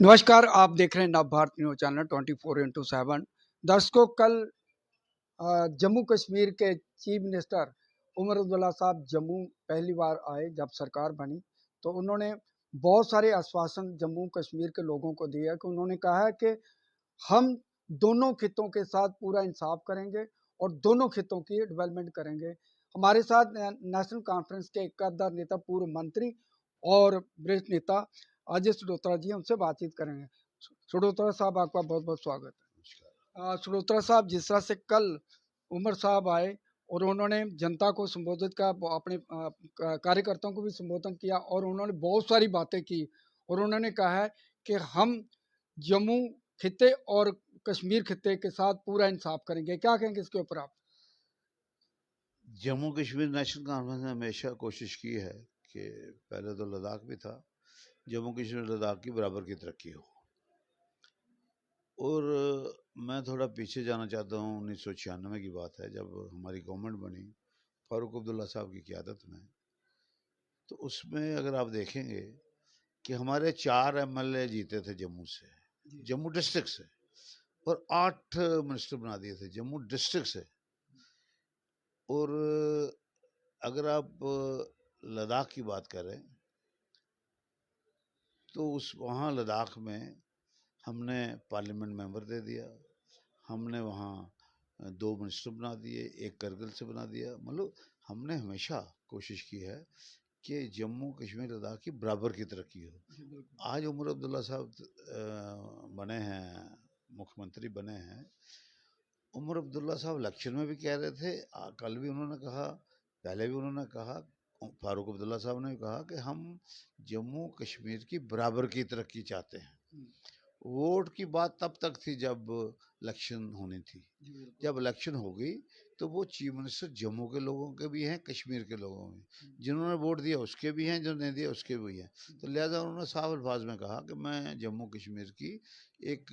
नमस्कार, आप देख रहे हैं नवभारत न्यूज़ चैनल 24x7। दर्शकों, कल जम्मू कश्मीर के चीफ मिनिस्टर उमर अब्दुल्ला साहब जम्मू पहली बार आए जब सरकार बनी, तो उन्होंने बहुत सारे आश्वासन जम्मू कश्मीर के लोगों को दिया कि उन्होंने कहा है कि हम दोनों खित्तों के साथ पूरा इंसाफ करेंगे और दोनों खित्तों की डेवलपमेंट करेंगे। हमारे साथ नेशनल कॉन्फ्रेंस के इक्काधार नेता, पूर्व मंत्री और वरिष्ठ नेता अजय सडोत्रा जी, हमसे बातचीत करेंगे। सडोत्रा साहब, आपका बहुत बहुत स्वागत है। सडोत्रा साहब, जिस तरह से कल उमर साहब आए और उन्होंने जनता को संबोधित किया, अपने कार्यकर्ताओं को भी संबोधन किया और उन्होंने बहुत सारी बातें की और उन्होंने कहा है कि हम जम्मू खित्ते और कश्मीर खित्ते के साथ पूरा इंसाफ करेंगे। क्या कहेंगे इसके ऊपर आप? जम्मू कश्मीर नेशनल कॉन्फ्रेंस ने हमेशा कोशिश की है कि पहले तो लद्दाख भी था, जम्मू कश्मीर लद्दाख की बराबर की तरक्की हो। और मैं थोड़ा पीछे जाना चाहता हूँ, 1996 की बात है, जब हमारी गवर्नमेंट बनी फारूक अब्दुल्ला साहब की क़यादत में। तो उसमें अगर आप देखेंगे कि हमारे 4 MLA जीते थे जम्मू से, जम्मू डिस्ट्रिक्ट से, और 8 मिनिस्टर बना दिए थे जम्मू डिस्ट्रिक्ट से। और अगर आप लद्दाख की बात करें तो उस वहाँ लद्दाख में हमने पार्लियामेंट मेंबर दे दिया, हमने वहाँ 2 मिनिस्टर बना दिए, 1 करगिल से बना दिया। मतलब हमने हमेशा कोशिश की है कि जम्मू कश्मीर लद्दाख की बराबर की तरक्की हो। आज उमर अब्दुल्ला साहब बने हैं, मुख्यमंत्री बने हैं। उमर अब्दुल्ला साहब इलेक्शन में भी कह रहे थे, कल भी उन्होंने कहा, पहले भी उन्होंने कहा, फारूक अब्दुल्ला साहब ने भी कहा कि हम जम्मू कश्मीर की बराबर की तरक्की चाहते हैं। वोट की बात तब तक थी जब इलेक्शन होनी थी। जब इलेक्शन हो गई तो वो चीफ मिनिस्टर जम्मू के लोगों के भी हैं, कश्मीर के लोगों में, जिन्होंने वोट दिया उसके भी हैं, जो नहीं दिया उसके भी हैं। तो लिहाजा उन्होंने साफ अल्फाज में कहा कि मैं जम्मू कश्मीर की एक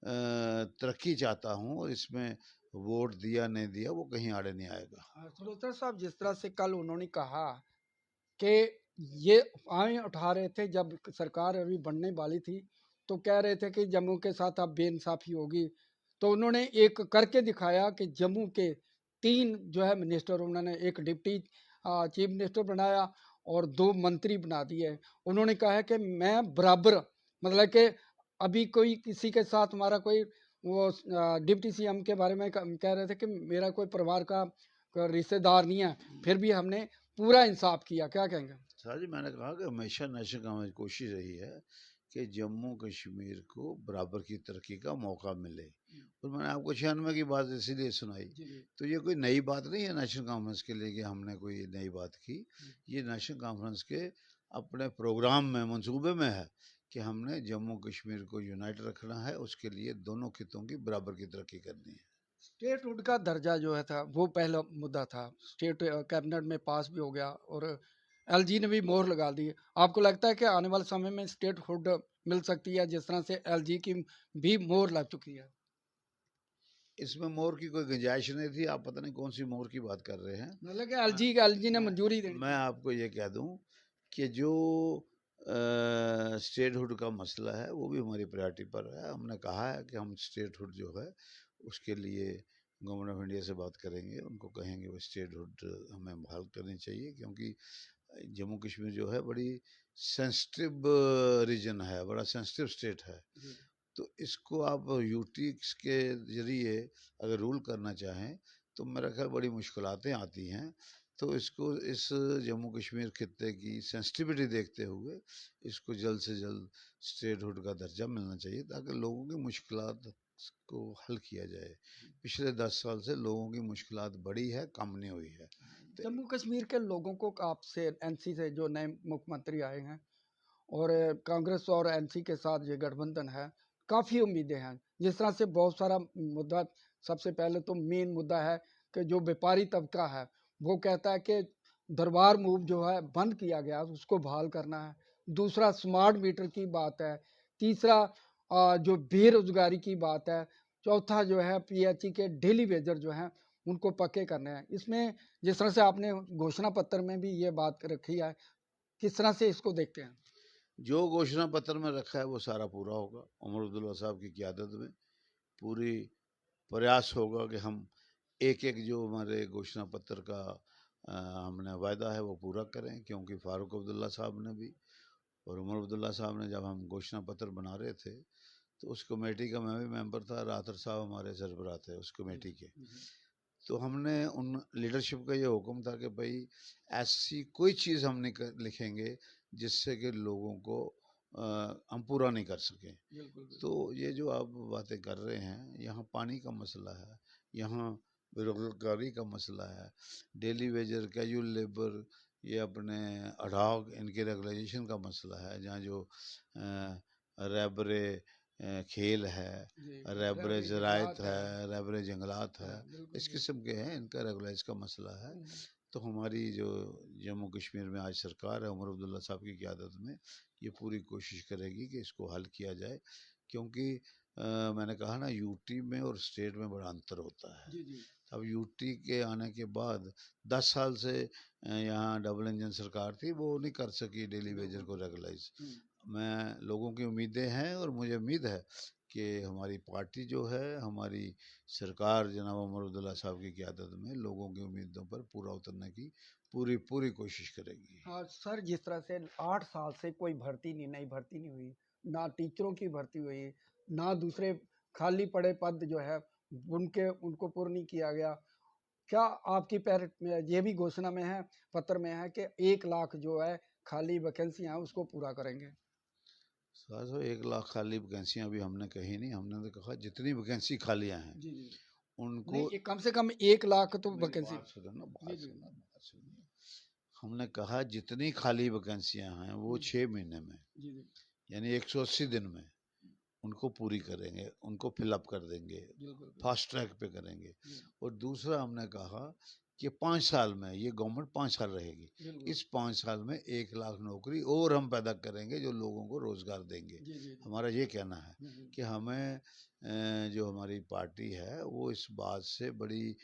तरक्की चाहता हूँ और इसमें वोट दिया नहीं दिया वो कहीं आड़े नहीं आएगा। सडोत्रा साहब, जिस तरह से कल उन्होंने कहा कि ये अफवाहें उठा रहे थे जब सरकार अभी बनने वाली थी, तो कह रहे थे कि जम्मू के साथ अब बेइंसाफी होगी, तो उन्होंने एक करके दिखाया कि जम्मू के 3 जो है मिनिस्टर, उन्होंने एक डिप्टी चीफ मिनिस्टर बनाया और 2 मंत्री बना दिए। उन्होंने कहा है कि मैं बराबर, मतलब कि अभी कोई किसी के साथ हमारा कोई वो डिप्टी सीएम के बारे में कह रहे थे कि मेरा कोई परिवार का रिश्तेदार नहीं है, फिर भी हमने पूरा इंसाफ किया। क्या कहेंगे? सर जी, मैंने कहा कि हमेशा नेशनल कांग्रेस की कोशिश रही है कि जम्मू कश्मीर को बराबर की तरक्की का मौका मिले। और मैंने आपको 96 की बात इसीलिए सुनाई। तो ये कोई नई बात नहीं है नेशनल कॉन्फ्रेंस के लिए कि हमने कोई नई बात की। ये नेशनल कॉन्फ्रेंस के अपने प्रोग्राम में, मंसूबे में है कि हमने जम्मू कश्मीर को यूनाइट रखना है, उसके लिए दोनों खितों की बराबर की तरक्की करनी है। स्टेटहुड का दर्जा जो है था, वो पहला मुद्दा था। स्टेट कैबिनेट में पास भी हो गया और एलजी ने भी मोहर लगा दी। आपको लगता है कि आने वाले समय में स्टेटहुड मिल सकती है, जिस तरह से एलजी की भी मोहर लग चुकी है? इसमें मोहर की कोई गुंजाइश नहीं थी। आप पता नहीं कौन सी मोहर की बात कर रहे हैं। मतलब कि एलजी ने मंजूरी दी। मैं आपको ये कह दूं कि जो स्टेटहुड का मसला है वो भी हमारी प्रायोरिटी पर है। हमने कहा है कि हम स्टेटहुड जो है उसके लिए गवर्नमेंट ऑफ इंडिया से बात करेंगे, उनको कहेंगे वो स्टेटहुड हमें बहाल करनी चाहिए, क्योंकि जम्मू कश्मीर जो है बड़ी सेंसिटिव रीजन है, बड़ा सेंसिटिव स्टेट है। तो इसको आप यूटी के जरिए अगर रूल करना चाहें तो मेरा ख्याल बड़ी मुश्किलातें आती हैं। तो इसको, इस जम्मू कश्मीर खित्ते की सेंसिटिविटी देखते हुए इसको जल्द से जल्द स्टेटहुड का दर्जा मिलना चाहिए, ताकि लोगों की मुश्किलात को हल किया जाए। पिछले 10 साल से लोगों की मुश्किलात बढ़ी है, कम नहीं हुई है। जम्मू कश्मीर के लोगों को आपसे, एनसी से जो नए मुख्यमंत्री आए हैं और कांग्रेस और एनसी के साथ ये गठबंधन है, काफ़ी उम्मीदें हैं। जिस तरह से बहुत सारा मुद्दा, सबसे पहले तो मेन मुद्दा है कि जो व्यापारी तबका है वो कहता है कि दरबार मूव जो है बंद किया गया, उसको बहाल करना है। दूसरा स्मार्ट मीटर की बात है। तीसरा जो बेरोजगारी की बात है। चौथा जो है पीएचई के डेली वेजर जो हैं उनको पक्के करने हैं। इसमें जिस तरह से आपने घोषणा पत्र में भी ये बात रखी है, किस तरह से इसको देखते हैं? जो घोषणा पत्र में रखा है वो सारा पूरा होगा। उमर अब्दुल्ला साहब की क़यादत में पूरी प्रयास होगा कि हम एक एक जो हमारे घोषणा पत्र का हमने वायदा है वो पूरा करें, क्योंकि फ़ारूक अब्दुल्ला साहब ने भी और उमर अब्दुल्ला साहब ने, जब हम घोषणा पत्र बना रहे थे तो उस कमेटी का मैं भी मेंबर था, रातर साहब हमारे सरबराह थे उस कमेटी के। तो हमने उन लीडरशिप का ये हुक्म था कि भाई ऐसी कोई चीज़ हम नहीं लिखेंगे जिससे कि लोगों को हम पूरा नहीं कर सकें। तो ये जो आप बातें कर रहे हैं, यहाँ पानी का मसला है, यहाँ बेरोजगारी का मसला है, डेली वेजर, कैजुअल लेबर, ये अपने अडाग इनके रेगुलाइजेशन का मसला है, जहाँ जो रैबरे खेल है, रैबरे ज़रायत है, रैबरे जंगलात है, इस किस्म के हैं, इनका रेगुलाइज का मसला है। तो हमारी जो जम्मू कश्मीर में आज सरकार है उमर अब्दुल्ला साहब की क़यादत में, ये पूरी कोशिश करेगी कि इसको हल किया जाए, क्योंकि मैंने कहा ना, यूटी में और स्टेट में बड़ा अंतर होता है। अब यूटी के आने के बाद 10 साल से यहाँ डबल इंजन सरकार थी, वो नहीं कर सकी डेली वेजर को रेगुलाइज। मैं लोगों की उम्मीदें हैं और मुझे उम्मीद है कि हमारी पार्टी जो है, हमारी सरकार जनाब उमर अब्दुल्ला साहब की क़यादत में लोगों की उम्मीदों पर पूरा उतरने की पूरी पूरी कोशिश करेगी। हाँ सर, जिस तरह से 8 साल से कोई नई भर्ती नहीं हुई, ना टीचरों की भर्ती हुई, ना दूसरे खाली पड़े पद जो है उनको पूर्ण नहीं किया गया। क्या आपकी ये भी घोषणा में है, पत्र में है कि 1 लाख जो है खाली वैकेंसियां उसको पूरा करेंगे? 1 लाख खाली वैकेंसियां अभी हमने कही नहीं, हमने तो कहा जितनी वैकेंसी खालियां हैं जी जी उनको। नहीं, कम से कम 1 लाख तो मेरी वैकेंसी। बात सुनो ना, जी बात जी सुनो, बात सुनिए। हमने कहा जितनी खाली वैकेंसियां हैं वो 6 महीने में, जी जी यानी 180 दिन में उनको पूरी करेंगे, उनको फिलअप कर देंगे, फास्ट ट्रैक पे करेंगे। और दूसरा हमने कहा कि 5 साल में, ये गवर्नमेंट 5 साल रहेगी, इस 5 साल में 1 लाख नौकरी और हम पैदा करेंगे जो लोगों को रोजगार देंगे। हमारा ये कहना है कि हमें जो हमारी पार्टी है वो इस बात से बड़ी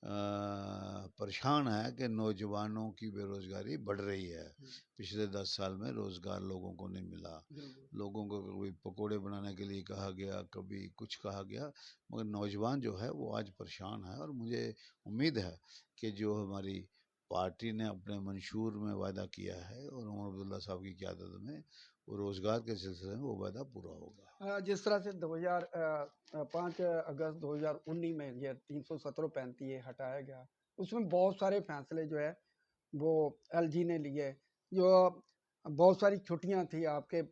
परेशान है कि नौजवानों की बेरोजगारी बढ़ रही है। पिछले 10 साल में रोजगार लोगों को नहीं मिला, लोगों को कभी पकोड़े बनाने के लिए कहा गया, कभी कुछ कहा गया, मगर नौजवान जो है वो आज परेशान है। और मुझे उम्मीद है कि जो हमारी पार्टी ने अपने मंशूर में वादा किया है और उमर अब्दुल्ला साहब की क़यादत में, वो रोज़गार के सिलसिले में वो वादा पूरा होगा। जिस तरह से 5 अगस्त 2019 में ये 317-35 ये हटाया गया, उसमें बहुत सारे फैसले जो है वो एलजी ने लिए। जो बहुत सारी छुट्टियां थी, आपके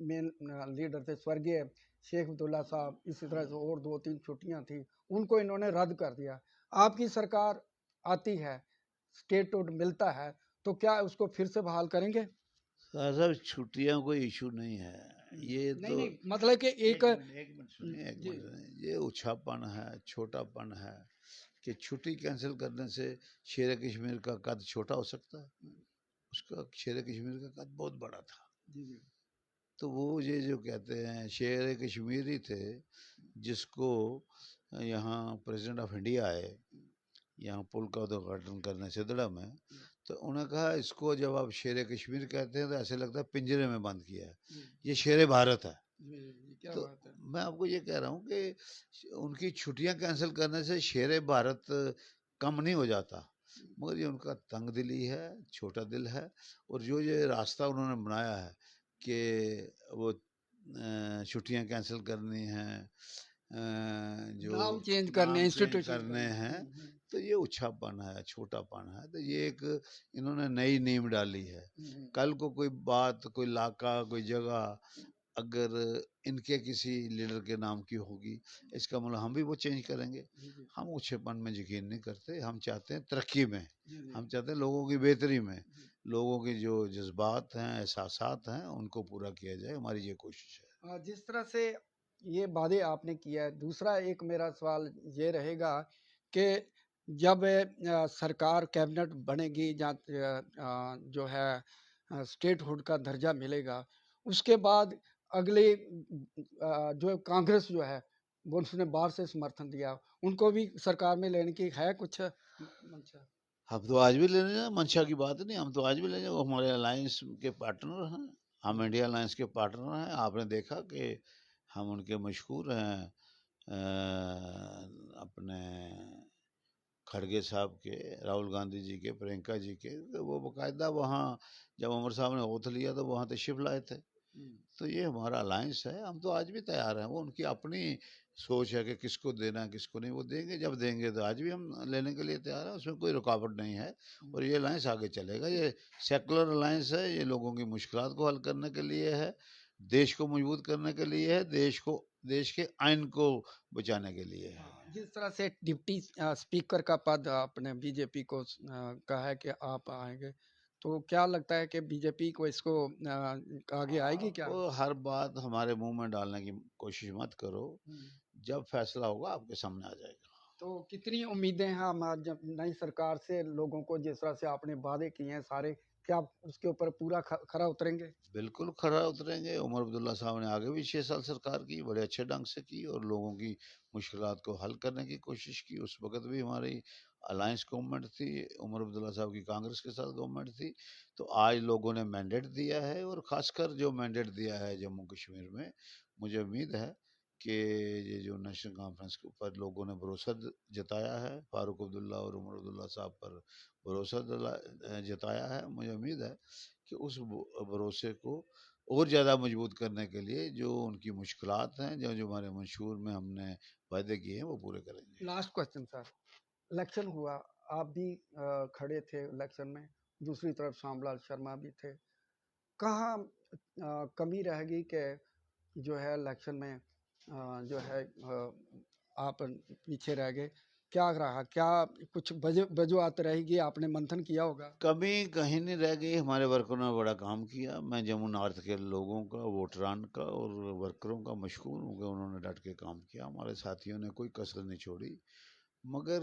मेन लीडर थे स्वर्गीय शेख अब्दुल्ला साहब, इसी तरह से और 2-3 छुट्टियां थी, उनको इन्होंने रद्द कर दिया। आपकी सरकार आती है, स्टेटहुड मिलता है, तो क्या उसको फिर से बहाल करेंगे? साहब छुट्टियां कोई इशू नहीं है, ये नहीं तो नहीं, मतलब कि एक मिनट, एक मिनट सुनिए, एक जी मिनट सुनिए। ये उछापन है, छोटापन है कि छुट्टी कैंसिल करने से शेर कश्मीर का कद छोटा हो सकता है। उसका शेर कश्मीर का कद बहुत बड़ा था। जी जी तो वो ये जो कहते हैं शेर कश्मीर ही थे, जिसको यहाँ प्रेसिडेंट ऑफ इंडिया आए यहाँ पुल का उद्घाटन करने सिदड़ा में, तो उन्होंने कहा इसको जब आप शेर कश्मीर कहते हैं तो ऐसे लगता है पिंजरे में बंद किया है, ये शेर भारत है। क्या तो बात है। मैं आपको ये कह रहा हूँ कि उनकी छुट्टियां कैंसिल करने से शेर भारत कम नहीं हो जाता, मगर ये उनका तंग दिली है, छोटा दिल है। और जो ये रास्ता उन्होंने बनाया है कि वो छुट्टियां कैंसिल करनी हैं, जो नाम चेंज करने, नाम चेंज इंस्टीट्यूशन करने हैं, तो ये उच्छापन है, छोटापन है। तो ये एक इन्होंने नई नींव डाली है। कल को कोई बात, कोई इलाका, कोई जगह अगर इनके किसी लीडर के नाम की होगी, इसका मतलब हम भी वो चेंज करेंगे। हम उच्छेपन में यकीन नहीं करते, हम चाहते हैं तरक्की में, हम चाहते हैं लोगों की बेहतरी में, लोगों के जो जज्बात हैं, एहसासात हैं, उनको पूरा किया जाए, हमारी ये कोशिश है। जिस तरह से ये वादे आपने किया है, दूसरा एक मेरा सवाल ये रहेगा कि जब सरकार कैबिनेट बनेगी, जो है स्टेटहुड का दर्जा मिलेगा, उसके बाद अगले जो कांग्रेस जो है वो उसने बाहर से समर्थन दिया, उनको भी सरकार में लेने की है कुछ मंशा? हम तो आज भी ले रहे हैं, मंशा की बात नहीं, हम तो आज भी ले रहे हैं, वो हमारे अलायंस के पार्टनर हैं। हम इंडिया अलायंस के पार्टनर हैं। आपने देखा कि हम उनके मशहूर हैं अपने खड़गे साहब के, राहुल गांधी जी के, प्रियंका जी के, तो वो बाकायदा वहाँ जब उमर साहब ने ओथ लिया तो वहाँ तशरीफ लाए थे। तो ये हमारा अलायंस है, हम तो आज भी तैयार हैं। वो उनकी अपनी सोच है कि किसको देना है किसको नहीं, वो देंगे जब देंगे, तो आज भी हम लेने के लिए तैयार हैं, उसमें कोई रुकावट नहीं है। और ये अलायंस आगे चलेगा। ये सेकुलर अलायंस है, ये लोगों की मुश्किलात को हल करने के लिए है, देश को मजबूत करने के लिए है, देश के आइन को बचाने के लिए है। जिस तरह से डिप्टी स्पीकर का पद आपने बीजेपी को कहा है कि आप आएंगे, तो क्या लगता है कि बीजेपी को इसको आगे आएगी क्या? आप हर बात हमारे मुंह में डालने की कोशिश मत करो। जब फैसला होगा आपके सामने आ जाएगा। तो कितनी उम्मीदें हैं हम आज जब नई सरकार से, लोगों को जिस तरह से आपने वादे किए हैं सारे, क्या आप उसके ऊपर पूरा खरा उतरेंगे? बिल्कुल खरा उतरेंगे। उमर अब्दुल्ला साहब ने आगे भी 6 साल सरकार की, बड़े अच्छे ढंग से की और लोगों की मुश्किलात को हल करने की कोशिश की। उस वक्त भी हमारी अलायंस गवर्नमेंट थी, उमर अब्दुल्ला साहब की कांग्रेस के साथ गवर्नमेंट थी। तो आज लोगों ने मैंडेट दिया है, और ख़ासकर जो मैंडेट दिया है जम्मू कश्मीर में, मुझे उम्मीद है कि ये जो नेशनल कॉन्फ्रेंस के ऊपर लोगों ने भरोसा जताया है, फ़ारूक अब्दुल्ला और उमर अब्दुल्ला साहब पर भरोसा जताया है, मुझे उम्मीद है कि उस भरोसे को और ज़्यादा मजबूत करने के लिए जो उनकी मुश्किलात हैं, जो जो हमारे मंशूर में हमने वायदे किए हैं, वो पूरे करेंगे। लास्ट क्वेश्चन सर, इलेक्शन हुआ, आप भी खड़े थे इलेक्शन में, दूसरी तरफ श्यामलाल शर्मा भी थे। कहाँ कमी रहेगी कि जो है इलेक्शन में जो है आप पीछे रह गए? क्या रहा, क्या कुछ वजूहत रहेगी, आपने मंथन किया होगा? कमी कहीं नहीं रह गई। हमारे वर्करों ने बड़ा काम किया। मैं जम्मू नॉर्थ के लोगों का, वोटरान का और वर्करों का मशहूर हूँ कि उन्होंने डट के काम किया। हमारे साथियों ने कोई कसर नहीं छोड़ी। मगर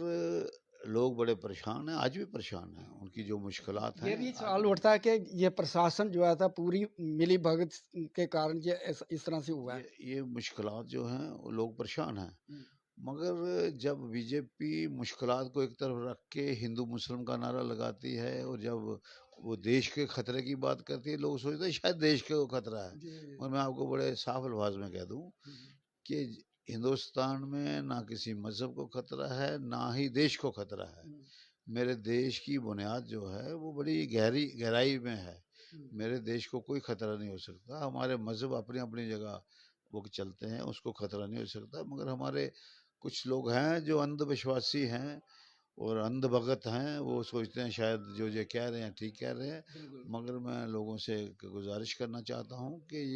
लोग बड़े परेशान हैं, आज भी परेशान हैं। उनकी जो मुश्किलात ये हैं भी आज सवाल भी। उठता है कि ये प्रशासन जो है था पूरी मिली भगत के कारण ये इस तरह से हुआ है। ये मुश्किलात जो हैं वो लोग परेशान हैं। मगर जब बीजेपी मुश्किलात को एक तरफ रख के हिंदू मुस्लिम का नारा लगाती है, और जब वो देश के खतरे की बात करती है, लोग सोचते हैं शायद देश के को खतरा है। और मैं आपको बड़े साफ अल्फाज में कह दूं कि हिंदुस्तान में ना किसी मजहब को खतरा है, ना ही देश को खतरा है। मेरे देश की बुनियाद जो है वो बड़ी गहराई में है। मेरे देश को कोई खतरा नहीं हो सकता। हमारे मजहब अपनी अपनी जगह वो चलते हैं, उसको खतरा नहीं हो सकता। मगर हमारे कुछ लोग हैं जो अंधविश्वासी हैं और अंधभगत हैं, वो सोचते हैं शायद जो ये कह रहे हैं ठीक कह रहे हैं। मगर मैं लोगों से एक गुजारिश करना चाहता हूँ कि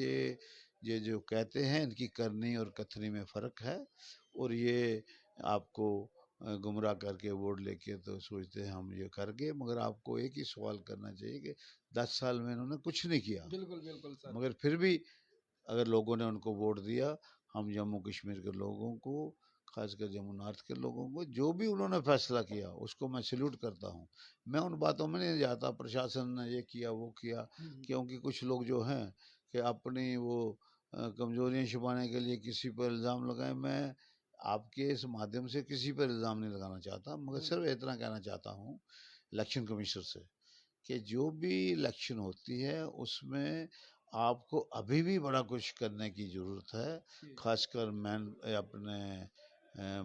ये जो कहते हैं, इनकी करनी और कथनी में फ़र्क है। और ये आपको गुमराह करके वोट लेके तो सोचते हैं हम ये कर गए, मगर आपको एक ही सवाल करना चाहिए कि 10 साल में इन्होंने कुछ नहीं किया। बिल्कुल बिल्कुल सर। मगर फिर भी अगर लोगों ने उनको वोट दिया, हम जम्मू कश्मीर के लोगों को, खासकर जम्मू नॉर्थ के लोगों को, जो भी उन्होंने फैसला किया उसको मैं सैल्यूट करता हूँ। मैं उन बातों में नहीं जाता प्रशासन ने ये किया वो किया, क्योंकि कुछ लोग जो हैं कि अपनी वो कमजोरियां छुपाने के लिए किसी पर इल्ज़ाम लगाए। मैं आपके इस माध्यम से किसी पर इल्ज़ाम नहीं लगाना चाहता, मगर सिर्फ इतना कहना चाहता हूँ इलेक्शन कमीशन से कि जो भी इलेक्शन होती है उसमें आपको अभी भी बड़ा कुछ करने की ज़रूरत है। खासकर मैन अपने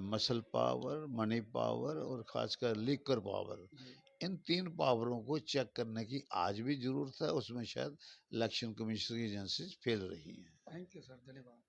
मसल पावर, मनी पावर और खासकर लीकर पावर, इन 3 पावरों को चेक करने की आज भी ज़रूरत है। उसमें शायद इलेक्शन कमीशन की एजेंसीज फेल रही हैं। थैंक यू सर, धन्यवाद।